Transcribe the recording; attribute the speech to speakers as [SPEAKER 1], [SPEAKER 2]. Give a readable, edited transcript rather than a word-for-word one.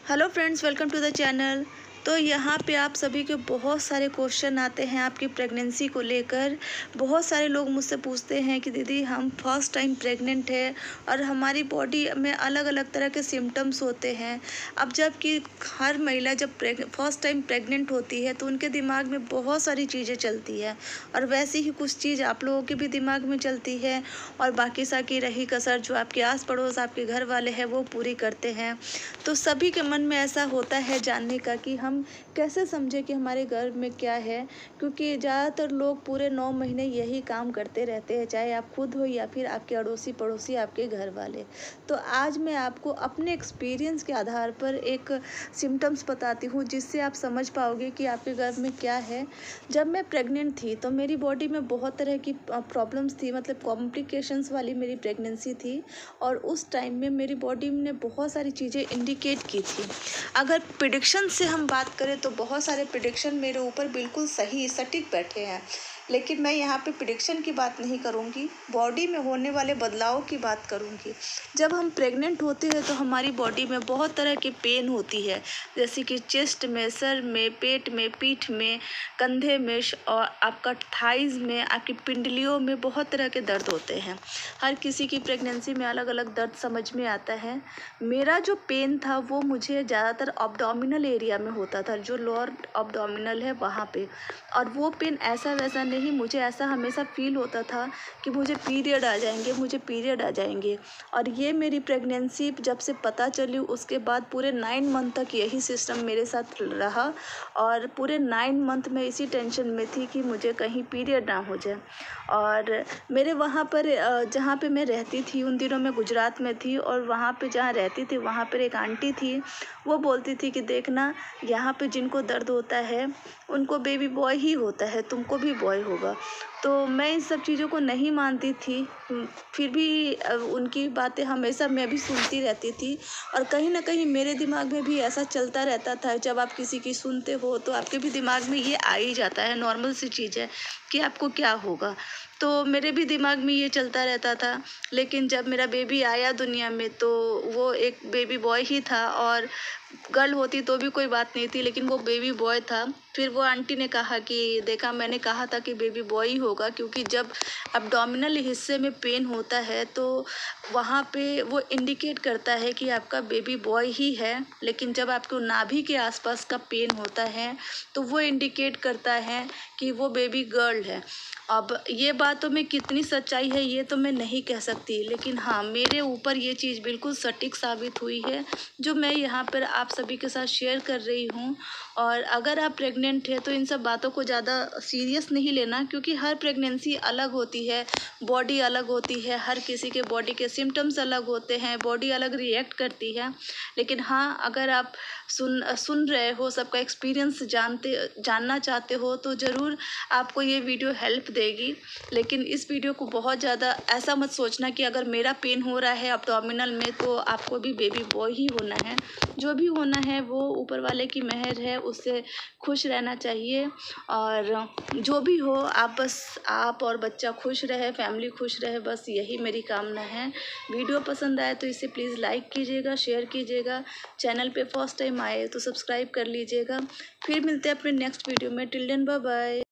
[SPEAKER 1] Hello friends, welcome to the channel. तो यहाँ पे आप सभी के बहुत सारे क्वेश्चन आते हैं आपकी प्रेगनेंसी को लेकर। बहुत सारे लोग मुझसे पूछते हैं कि दीदी हम फर्स्ट टाइम प्रेग्नेंट है और हमारी बॉडी में अलग अलग तरह के सिम्टम्स होते हैं। अब जबकि हर महिला जब फर्स्ट टाइम प्रेग्नेंट होती है तो उनके दिमाग में बहुत सारी चीज़ें चलती है और वैसी ही कुछ चीज़ आप लोगों के भी दिमाग में चलती है और बाकी सारी रही कसर जो आपके आस पड़ोस आपके घर वाले हैं वो पूरी करते हैं। तो सभी के मन में ऐसा होता है जानने का कि हम कैसे समझें कि हमारे गर्भ में क्या है, क्योंकि ज़्यादातर लोग पूरे 9 महीने यही काम करते रहते हैं, चाहे आप खुद हो या फिर आपके अड़ोसी पड़ोसी आपके घर वाले। तो आज मैं आपको अपने एक्सपीरियंस के आधार पर एक सिम्टम्स बताती हूँ जिससे आप समझ पाओगे कि आपके गर्भ में क्या है। जब मैं प्रेग्नेंट थी तो मेरी बॉडी में बहुत तरह की प्रॉब्लम्स थी, मतलब कॉम्प्लिकेशंस वाली मेरी प्रेगनेंसी थी और उस टाइम में मेरी बॉडी ने बहुत सारी चीज़ें इंडिकेट की थी। अगर प्रिडिक्शन से हम बात करें तो बहुत सारे प्रिडिक्शन मेरे ऊपर बिल्कुल सही सटीक बैठे हैं, लेकिन मैं यहाँ पे प्रिडिक्शन की बात नहीं करूँगी, बॉडी में होने वाले बदलाव की बात करूँगी। जब हम प्रेग्नेंट होते हैं तो हमारी बॉडी में बहुत तरह की पेन होती है, जैसे कि चेस्ट में, सर में, पेट में, पीठ में, कंधे में और आपका थाइज़ में, आपकी पिंडलियों में बहुत तरह के दर्द होते हैं। हर किसी की प्रेगनेंसी में अलग अलग दर्द समझ में आता है। मेरा जो पेन था वो मुझे ज़्यादातर एब्डोमिनल एरिया में होता था, जो लोअर एब्डोमिनल है वहाँ पे। और वो पेन ऐसा वैसा नहीं, मुझे ऐसा हमेशा फील होता था कि मुझे पीरियड आ जाएंगे, मुझे पीरियड आ जाएंगे। और ये मेरी प्रेगनेंसी जब से पता चली उसके बाद पूरे 9 मंथ तक यही सिस्टम मेरे साथ रहा और पूरे 9 मंथ में इसी टेंशन में थी कि मुझे कहीं पीरियड ना हो जाए। और मेरे वहाँ पर जहाँ पे मैं रहती थी उन दिनों मैं गुजरात में थी और वहाँ पे जहाँ रहती थी वहाँ पर एक आंटी थी, वो बोलती थी कि देखना यहाँ पे जिनको दर्द होता है उनको बेबी बॉय ही होता है, तुमको भी बॉय होगा। तो मैं इन सब चीज़ों को नहीं मानती थी, फिर भी उनकी बातें हमेशा मैं भी सुनती रहती थी और कहीं ना कहीं मेरे दिमाग में भी ऐसा चलता रहता था। जब आप किसी की सुनते हो तो आपके भी दिमाग में ये आ ही जाता है, नॉर्मल सी चीज़ है कि आपको क्या होगा। तो मेरे भी दिमाग में ये चलता रहता था, लेकिन जब मेरा बेबी आया दुनिया में तो वो एक बेबी बॉय ही था और गर्ल होती तो भी कोई बात नहीं थी, लेकिन वो बेबी बॉय था। फिर वो आंटी ने कहा कि देखा, मैंने कहा था कि बेबी बॉय ही होगा, क्योंकि जब एब्डोमिनल हिस्से में पेन होता है तो वहाँ पे वो इंडिकेट करता है कि आपका बेबी बॉय ही है, लेकिन जब आपको नाभि के आसपास का पेन होता है तो वो इंडिकेट करता है कि वो बेबी गर्ल है। अब ये बातों में कितनी सच्चाई है ये तो मैं नहीं कह सकती, लेकिन हाँ, मेरे ऊपर ये चीज़ बिल्कुल सटीक साबित हुई है जो मैं यहाँ पर आप सभी के साथ शेयर कर रही हूँ। और अगर आप प्रेग्नेंट है तो इन सब बातों को ज़्यादा सीरियस नहीं लेना, क्योंकि हर प्रेगनेंसी अलग होती है, बॉडी अलग होती है, हर किसी के बॉडी के सिम्टम्स अलग होते हैं, बॉडी अलग रिएक्ट करती है। लेकिन हाँ, अगर आप सुन रहे हो, सबका एक्सपीरियंस जानना चाहते हो तो ज़रूर आपको ये वीडियो हेल्प देगी। लेकिन इस वीडियो को बहुत ज़्यादा ऐसा मत सोचना कि अगर मेरा पेन हो रहा है एब्डोमिनल में तो आपको भी बेबी बॉय ही होना है। जो भी होना है वो ऊपर वाले की मेहर है, उससे खुश रहना चाहिए। और जो भी हो, आप बस आप और बच्चा खुश रहे, फैमिली खुश रहे, बस यही मेरी कामना है। वीडियो पसंद आए तो इसे प्लीज़ लाइक कीजिएगा, शेयर कीजिएगा। चैनल पे फर्स्ट टाइम आए तो सब्सक्राइब कर लीजिएगा। फिर मिलते हैं अपने नेक्स्ट वीडियो में। Till then bye bye.